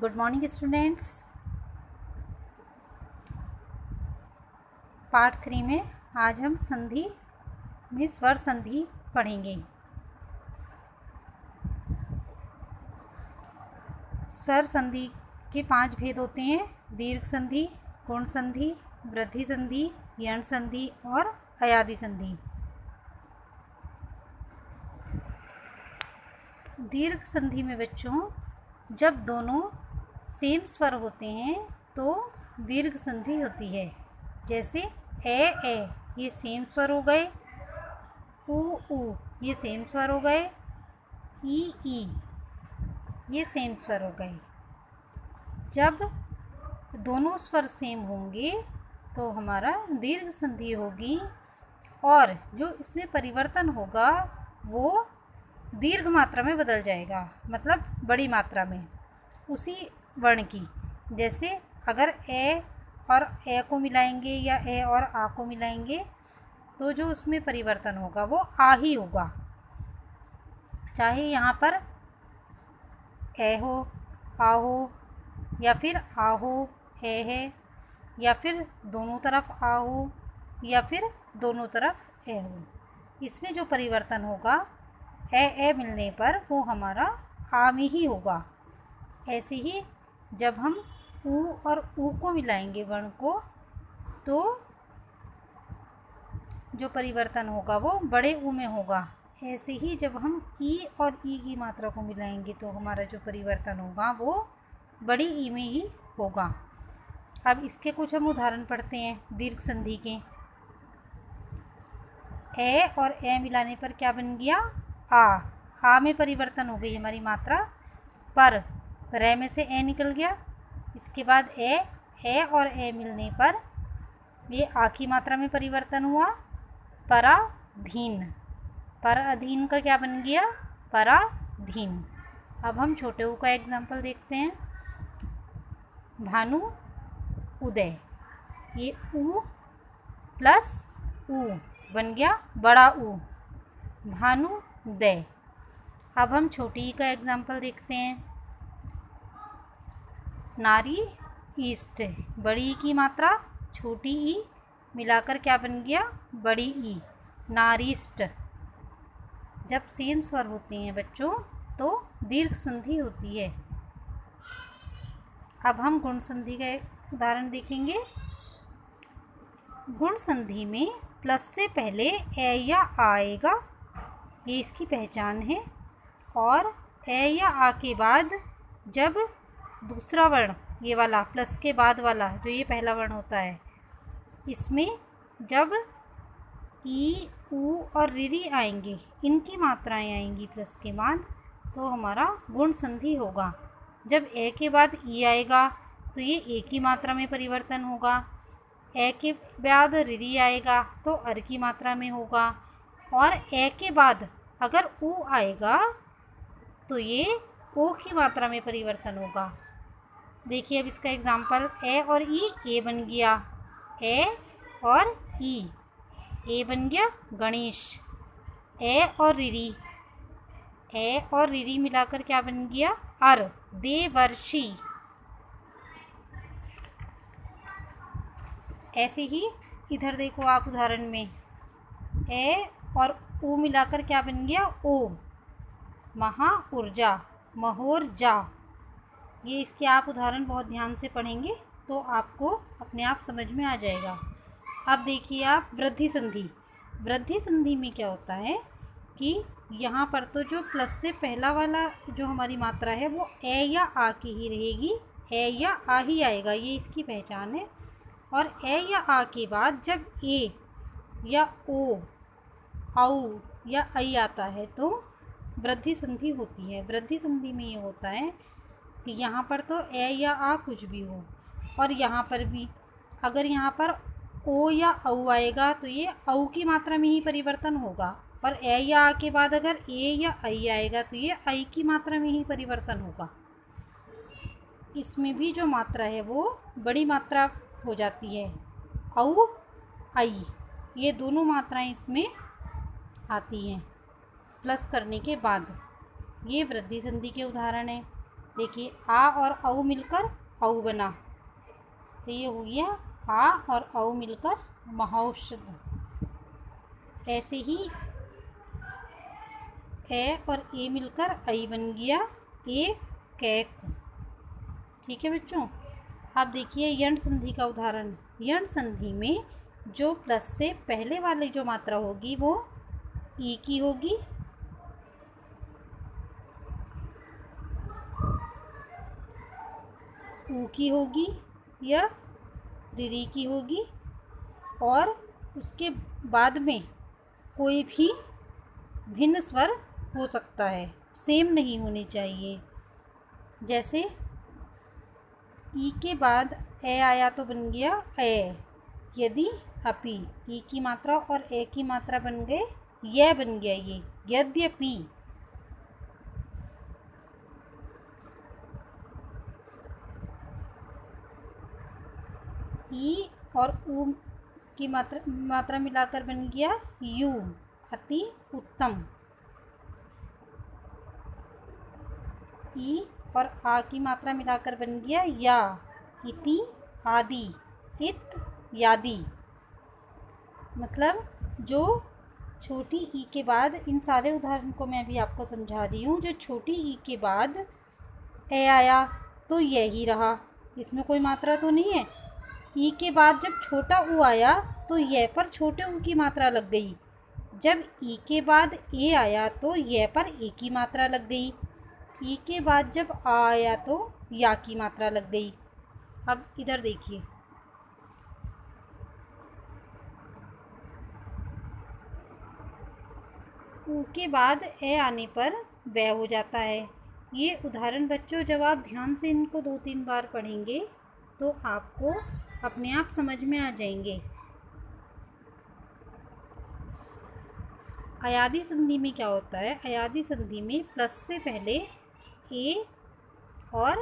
Good morning students. Part 3 में आज हम संधि में स्वर संधि पढ़ेंगे। स्वर संधि के 5 भेद होते हैं: दीर्घ संधि, गुण संधि, वृद्धि संधि, यण संधि और अयादि संधि। दीर्घ संधि में बच्चों जब दोनों सेम स्वर होते हैं तो दीर्घ संधि होती है। जैसे ए ये सेम स्वर हो गए, ऊ ये सेम स्वर हो गए, ई ये सेम स्वर हो गए। जब दोनों स्वर सेम होंगे तो हमारा दीर्घ संधि होगी और जो इसमें परिवर्तन होगा वो दीर्घ मात्रा में बदल जाएगा, मतलब बड़ी मात्रा में उसी वर्ण की। जैसे अगर ए और ए को मिलाएंगे या ए और आ को मिलाएंगे तो जो उसमें परिवर्तन होगा वो आ ही होगा। चाहे यहाँ पर ए हो, आ हो, या फिर आ हो ए है, या फिर दोनों तरफ आ हो, या फिर दोनों तरफ ए हो। इसमें जो परिवर्तन होगा ए मिलने पर वो हमारा आ में ही होगा। ऐसे ही जब हम ऊ और ऊ को मिलाएंगे वर्ण को तो जो परिवर्तन होगा वो बड़े ऊ में होगा। ऐसे ही जब हम ई और ई की मात्रा को मिलाएंगे तो हमारा जो परिवर्तन होगा वो बड़ी ई में ही होगा। अब इसके कुछ हम उदाहरण पढ़ते हैं दीर्घ संधि के। ए और ए मिलाने पर क्या बन गया? आ में परिवर्तन हो गई हमारी मात्रा, पर रे में से ए निकल गया। इसके बाद ए और ए मिलने पर ये आ की मात्रा में परिवर्तन हुआ, पराधीन। पराधीन का क्या बन गया? पराधीन। अब हम छोटे ऊ का एग्जाम्पल देखते हैं। भानु उदय, ये ऊ प्लस ऊ बन गया बड़ा ऊ, भानु दय। अब हम छोटी ई का एग्जाम्पल देखते हैं। नारी ईस्ट, बड़ी ई की मात्रा छोटी ई मिलाकर क्या बन गया? बड़ी ई, नारीस्ट। जब सेम स्वर होते हैं बच्चों तो दीर्घ संधि होती है। अब हम गुण संधि का उदाहरण देखेंगे। गुण संधि में प्लस से पहले ए या आ आएगा, ये इसकी पहचान है। और ए या आ के बाद जब दूसरा वर्ण, ये वाला प्लस के बाद वाला जो ये पहला वर्ण होता है, इसमें जब ई ऊ और री आएंगे, इनकी मात्राएं आएंगी प्लस के बाद, तो हमारा गुण संधि होगा। जब ए के बाद ई आएगा तो ये ए की मात्रा में परिवर्तन होगा। ए के बाद री आएगा तो अर की मात्रा में होगा। और ए के बाद अगर ऊ आएगा तो ये ओ की मात्रा में परिवर्तन होगा। देखिए अब इसका एग्जाम्पल, ए और ई ए बन गया, ए और ई, ए बन गया गणेश। ए और री मिलाकर क्या बन गया? अर, देवर्षि। ऐसे ही इधर देखो आप उदाहरण में, ए और ऊ मिलाकर क्या बन गया? ओ, महा ऊर्जा, महोर्जा। ये इसके आप उदाहरण बहुत ध्यान से पढ़ेंगे तो आपको अपने आप समझ में आ जाएगा। अब देखिए आप वृद्धि संधि। वृद्धि संधि में क्या होता है कि यहाँ पर तो जो प्लस से पहला वाला जो हमारी मात्रा है वो ए या आ की ही रहेगी, ए या आ ही आएगा, ये इसकी पहचान है। और ए या आ के बाद जब ए या ओ, औ या ऐ आता है तो वृद्धि संधि होती है। वृद्धि संधि में ये होता है कि यहाँ पर तो ए या आ कुछ भी हो, और यहाँ पर भी अगर यहाँ पर ओ या औ आएगा तो ये औ की मात्रा में ही परिवर्तन होगा। और ए या आ के बाद अगर ए या ऐ आएगा तो ये ऐ की मात्रा में ही परिवर्तन होगा। इसमें भी जो मात्रा है वो बड़ी मात्रा हो जाती है, औ ऐ, ये दोनों मात्राएं इसमें आती हैं प्लस करने के बाद। ये वृद्धि संधि के उदाहरण हैं। देखिए आ और औ मिलकर औ बना, तो ये हो गया आ और औ मिलकर महौषध। ऐसे ही ए और ए मिलकर ऐ बन गया ए कैक। ठीक है बच्चों। आप देखिए यण संधि का उदाहरण। यण संधि में जो प्लस से पहले वाली जो मात्रा होगी वो ई की होगी, ऊ की होगी या री की होगी, और उसके बाद में कोई भी भिन्न स्वर हो सकता है, सेम नहीं होनी चाहिए। जैसे ई के बाद ए आया तो बन गया ए, यदि अपि ई की मात्रा और ए की मात्रा बन गए यह बन गया ये यद्यपि। ई और ऊ की मात्रा मिलाकर बन गया यू, अति उत्तम। ई और आ की मात्रा मिलाकर बन गया या, इति आदि, इत्यादि। मतलब जो छोटी ई के बाद, इन सारे उदाहरण को मैं अभी आपको समझा रही हूँ, जो छोटी ई के बाद ए आया तो यही रहा, इसमें कोई मात्रा तो नहीं है। ई के बाद जब छोटा ऊ आया तो यह पर छोटे ऊ की मात्रा लग गई। जब ई के बाद ए आया तो यह पर ए की मात्रा लग गई। ई के बाद जब आ आया तो या की मात्रा लग गई। अब इधर देखिए, ऊ के बाद ए आने पर वह हो जाता है। ये उदाहरण बच्चों जब आप ध्यान से इनको 2-3 बार पढ़ेंगे तो आपको अपने आप समझ में आ जाएंगे। अयादी संधि में क्या होता है? अयादी संधि में प्लस से पहले ए और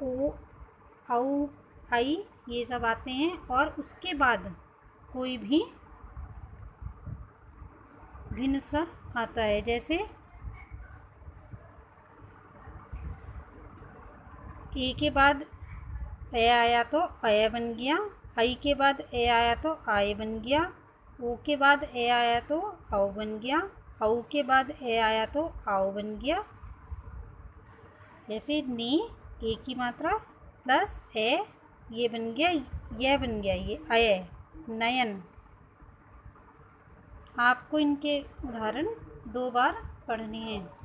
ओ, औ, आई ये सब आते हैं और उसके बाद कोई भी भिन्न स्वर आता है। जैसे ए के बाद ए आया तो अय बन गया, आई के बाद ए आया तो आय बन गया, ओ के बाद ए आया तो औ बन गया, औ के बाद ए आया तो आओ बन गया। जैसे ने ए की मात्रा प्लस ए ये बन गया, यह बन गया ये अय, नयन। आपको इनके उदाहरण 2 बार पढ़ने हैं।